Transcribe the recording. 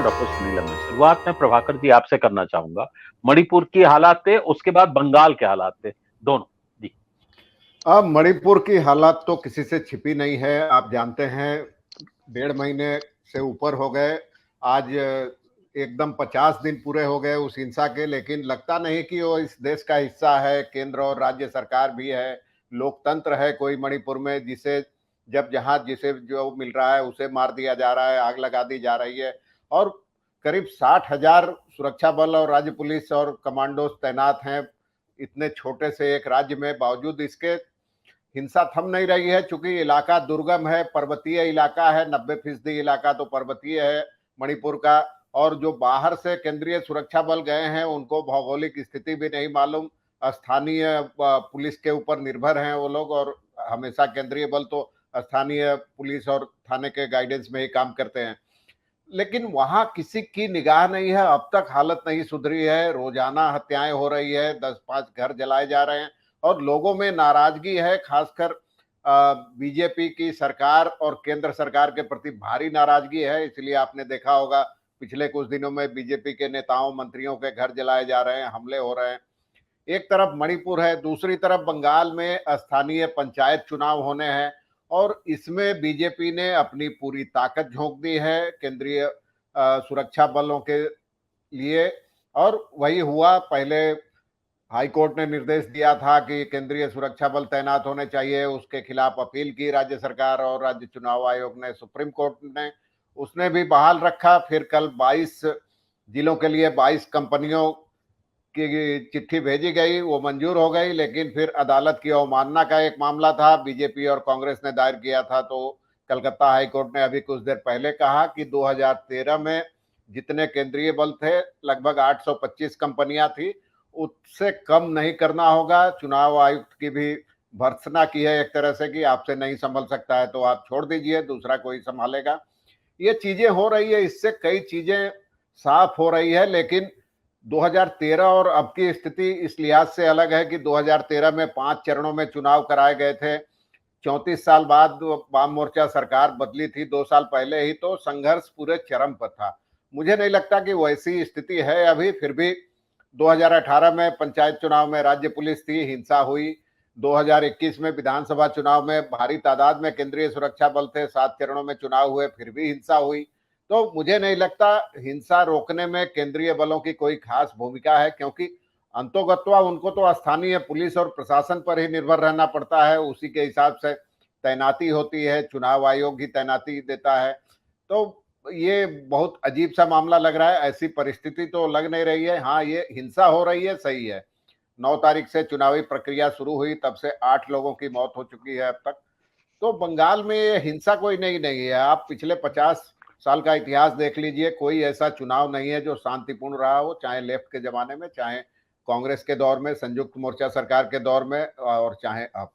Of Sunil. मैं शुरुआत में प्रभाकर जी आपसे करना चाहूंगा, मणिपुर की हालात थे, उसके बाद बंगाल के हालात थे, दोनों जी। अब मणिपुर की हालात तो किसी से छिपी नहीं है। आप जानते हैं 1.5 महीने से ऊपर हो गए, आज एकदम 50 दिन पूरे हो गए उस हिंसा के, लेकिन लगता नहीं कि वो इस देश का हिस्सा है। केंद्र और राज्य सरकार भी है, लोकतंत्र है कोई मणिपुर में, जिसे जब जहां जिसे जो मिल रहा है उसे मार दिया जा रहा है, आग लगा दी जा रही है। और करीब 60,000 सुरक्षा बल और राज्य पुलिस और कमांडोज तैनात हैं इतने छोटे से एक राज्य में। बावजूद इसके हिंसा थम नहीं रही है, चूंकि इलाका दुर्गम है, पर्वतीय इलाका है, 90% इलाका तो पर्वतीय है मणिपुर का। और जो बाहर से केंद्रीय सुरक्षा बल गए हैं उनको भौगोलिक स्थिति भी नहीं मालूम, स्थानीय पुलिस के ऊपर निर्भर हैं वो लोग, और हमेशा केंद्रीय बल तो स्थानीय पुलिस और थाने के गाइडेंस में ही काम करते हैं। लेकिन वहां किसी की निगाह नहीं है, अब तक हालत नहीं सुधरी है। रोजाना हत्याएं हो रही है, 10-5 घर जलाए जा रहे हैं और लोगों में नाराजगी है, खासकर बीजेपी की सरकार और केंद्र सरकार के प्रति भारी नाराजगी है। इसलिए आपने देखा होगा पिछले कुछ दिनों में बीजेपी के नेताओं मंत्रियों के घर जलाए जा रहे हैं, हमले हो रहे हैं। एक तरफ मणिपुर है, दूसरी तरफ बंगाल में स्थानीय पंचायत चुनाव होने हैं और इसमें बीजेपी ने अपनी पूरी ताकत झोंक दी है केंद्रीय सुरक्षा बलों के लिए। और वही हुआ, पहले हाईकोर्ट ने निर्देश दिया था कि केंद्रीय सुरक्षा बल तैनात होने चाहिए, उसके खिलाफ अपील की राज्य सरकार और राज्य चुनाव आयोग ने, सुप्रीम कोर्ट ने उसने भी बहाल रखा। फिर कल 22 जिलों के लिए 22 कंपनियों की चिट्ठी भेजी गई, वो मंजूर हो गई, लेकिन फिर अदालत की अवमानना का एक मामला था, बीजेपी और कांग्रेस ने दायर किया था। तो कलकत्ता हाईकोर्ट ने अभी कुछ देर पहले कहा कि 2013 में जितने केंद्रीय बल थे, लगभग 825 कंपनियां थी, उससे कम नहीं करना होगा। चुनाव आयुक्त की भी भर्त्सना की है एक तरह से कि आपसे नहीं संभल सकता है तो आप छोड़ दीजिए, दूसरा कोई संभालेगा। ये चीजें हो रही है, इससे कई चीजें साफ हो रही है। लेकिन 2013 और अब की स्थिति इस लिहाज से अलग है कि 2013 में 5 चरणों में चुनाव कराए गए थे। 34 साल बाद वाम मोर्चा सरकार बदली थी 2 साल पहले ही, तो संघर्ष पूरे चरम पर था। मुझे नहीं लगता कि वैसी स्थिति है अभी। फिर भी 2018 में पंचायत चुनाव में राज्य पुलिस थी, हिंसा हुई। 2021 में विधानसभा चुनाव में भारी तादाद में केंद्रीय सुरक्षा बल थे, 7 चरणों में चुनाव हुए, फिर भी हिंसा हुई। तो मुझे नहीं लगता हिंसा रोकने में केंद्रीय बलों की कोई खास भूमिका है, क्योंकि अंतोगत्वा उनको तो स्थानीय पुलिस और प्रशासन पर ही निर्भर रहना पड़ता है, उसी के हिसाब से तैनाती होती है, चुनाव आयोग ही तैनाती देता है। तो ये बहुत अजीब सा मामला लग रहा है, ऐसी परिस्थिति तो लग नहीं रही है। हाँ, ये हिंसा हो रही है, सही है। 9 तारीख से चुनावी प्रक्रिया शुरू हुई, तब से 8 लोगों की मौत हो चुकी है अब तक। तो बंगाल में ये हिंसा कोई नई नहीं है। आप पिछले 50 साल का इतिहास देख लीजिए, कोई ऐसा चुनाव नहीं है जो शांतिपूर्ण रहा हो, चाहे लेफ्ट के जमाने में, चाहे कांग्रेस के दौर में, संयुक्त मोर्चा सरकार के दौर में, और चाहे अब।